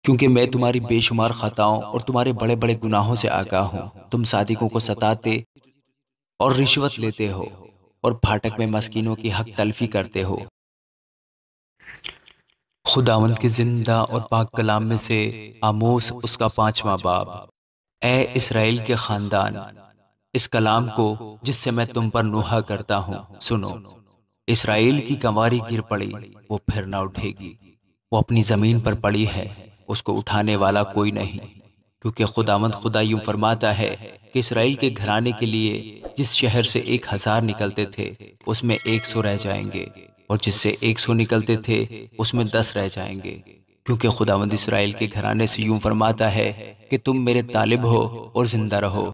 کیونکہ میں تمہاری بے شمار خطاؤں اور تمہارے بڑے بڑے گناہوں سے آگاہ ہوں۔ تم صادقوں کو ستاتے اور رشوت لیتے ہو اور پھاٹک میں مسکینوں کی حق تلفی کرتے ہو۔ خداوند کے زندہ اور پاک کلام میں سے آموس اس کا 5واں باب۔ اے اسرائیل کے خاندان، اس کلام کو جس سے میں تم پر نوحہ کرتا ہوں سنو۔ اسرائیل کی کنواری گر پڑی، وہ پھر نہ اٹھے گی۔ وہ اپنی زمین پر پڑی ہے، اس کو اٹھانے والا کوئی نہیں۔ کیونکہ خداوند خدا یوں فرماتا ہے کہ اسرائیل کے گھرانے کے لیے جس شہر سے 1000 نکلتے تھے اس میں 100 رہ جائیں گے، اور جس سے 100 نکلتے تھے اس میں 10 رہ جائیں گے۔ کیونکہ خداوند اسرائیل کے گھرانے سے یوں فرماتا ہے کہ تم میرے طالب ہو اور زندہ رہو،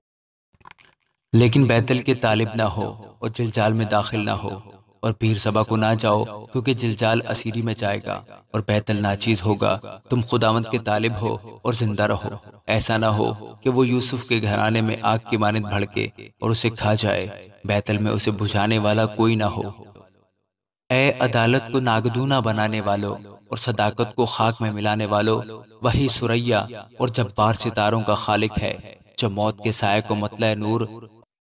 لیکن بیتل کے طالب نہ ہو اور جلجال میں داخل نہ ہو، اور پیر سبا کو نہ جاؤ، کیونکہ جلجال اسیری میں جائے گا اور بیتل ناچیز ہوگا۔ تم خداوند کے طالب ہو اور زندہ رہو، ایسا نہ ہو کہ وہ یوسف کے گھرانے میں آگ کی مانند بھڑکے اور اسے کھا جائے، بیتل میں اسے بجھانے والا کوئی نہ ہو۔ اے عدالت کو ناگدونہ بنانے والو اور صداقت کو خاک میں ملانے والو، وہی سریا اور جبار ستاروں کا خالق ہے، جو موت کے سائے کو مطلع نور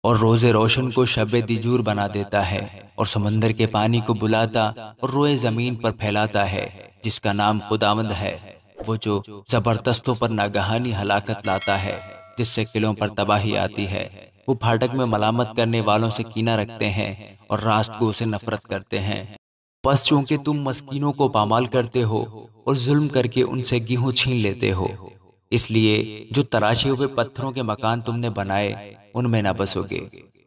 اور روز روشن کو شب دیجور بنا دیتا ہے، اور سمندر کے پانی کو بلاتا اور روئے زمین پر پھیلاتا ہے، جس کا نام خداوند ہے، وہ جو زبردستوں پر ناگہانی ہلاکت لاتا ہے، جس سے قلعوں پر تباہی آتی ہے۔ وہ پھاٹک میں ملامت کرنے والوں سے کینہ رکھتے ہیں اور راست گو سے نفرت کرتے ہیں۔ پس چونکہ تم مسکینوں کو پامال کرتے ہو اور ظلم کر کے ان سے گیہوں چھین لیتے ہو، اس لیے جو تراشے ہوئے پتھروں کے مکان تم نے بنائے ان میں نہ بسو گے،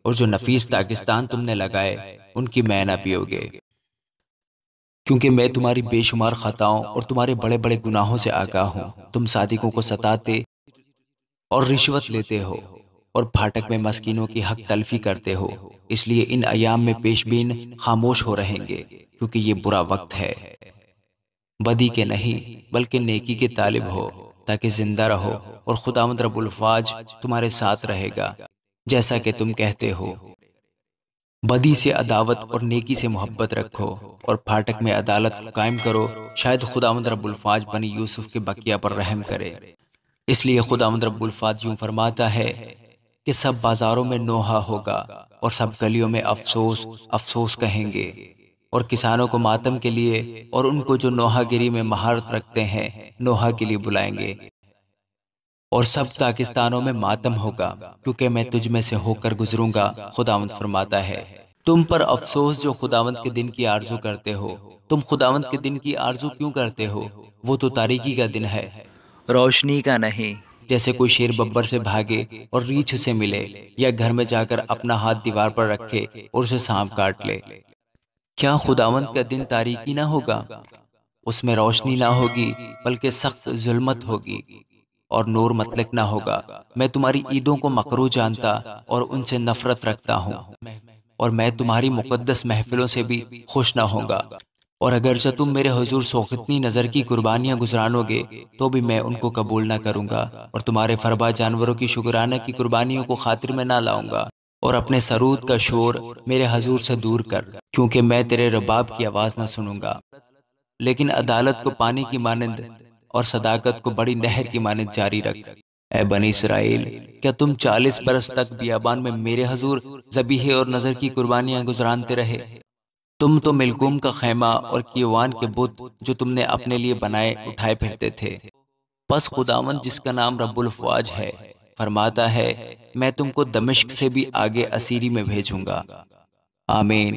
اور جو نفیس داغستان تم نے لگائے ان کی میں نہ پیو گے۔ کیونکہ میں تمہاری بے شمار خطاؤں اور تمہارے بڑے بڑے گناہوں سے آگاہ ہوں۔ تم صادقوں کو ستاتے اور رشوت لیتے ہو اور پھاٹک میں مسکینوں کی حق تلفی کرتے ہو، اس لیے ان ایام میں پیش بین خاموش ہو رہیں گے، کیونکہ یہ برا وقت ہے۔ بدی کے نہیں بلکہ نیکی کے طالب ہو، تاکہ زندہ رہو، اور خداوند رب الفاج تمہارے ساتھ رہے گا، جیسا کہ تم کہتے ہو۔ بدی سے عداوت اور نیکی سے محبت رکھو، اور پھاٹک میں عدالت کو قائم کرو، شاید خداوند رب الفاج بنی یوسف کے بقیہ پر رحم کرے۔ اس لیے خداوند رب الفاج یوں فرماتا ہے کہ سب بازاروں میں نوحہ ہوگا، اور سب گلیوں میں افسوس افسوس کہیں گے، اور کسانوں کو ماتم کے لیے اور ان کو جو نوحہ گری میں مہارت رکھتے ہیں نوحہ کے لیے بلائیں گے، اور سب پاکستانوں میں ماتم ہوگا، کیونکہ میں تجھ میں سے ہو کر گزروں گا، خداوند فرماتا ہے۔ تم پر افسوس جو خداوند کے دن کی آرزو کرتے ہو۔ تم خداوند کے دن کی آرزو کیوں کرتے ہو؟ وہ تو تاریکی کا دن ہے، روشنی کا نہیں۔ جیسے کوئی شیر ببر سے بھاگے اور ریچھ اسے ملے، یا گھر میں جا کر اپنا ہاتھ دیوار پر رکھے اور اسے سانپ کاٹ لے۔ کیا خداوند کا دن تاریکی نہ ہوگا؟ اس میں روشنی نہ ہوگی بلکہ سخت ظلمت ہوگی، اور نور مطلق نہ ہوگا۔ میں تمہاری عیدوں کو مکروہ جانتا اور ان سے نفرت رکھتا ہوں، اور میں تمہاری مقدس محفلوں سے بھی خوش نہ ہوں گا۔ اور اگرچہ تم میرے حضور سوختنی نظر کی قربانیاں گزرانو گے تو بھی میں ان کو قبول نہ کروں گا، اور تمہارے فربا جانوروں کی شکرانہ کی قربانیوں کو خاطر میں نہ لاؤں گا، اور اپنے سرود کا شور میرے حضور سے دور کر، کیونکہ میں تیرے رباب کی آواز نہ سنوں گا۔ لیکن عدالت کو پانی کی مانند اور صداقت کو بڑی نہر کی مانند جاری رکھ۔ اے بنی اسرائیل، کیا تم 40 برس تک بیابان میں میرے حضور ذبیحے اور نظر کی قربانیاں گزرانتے رہے؟ تم تو ملکوم کا خیمہ اور کیوان کے بت جو تم نے اپنے لیے بنائے اٹھائے پھرتے تھے۔ پس خداوند جس کا نام رب الفواج ہے فرماتا ہے، میں تم کو دمشق سے بھی آگے اسیری میں بھیجوں گا۔ آمین۔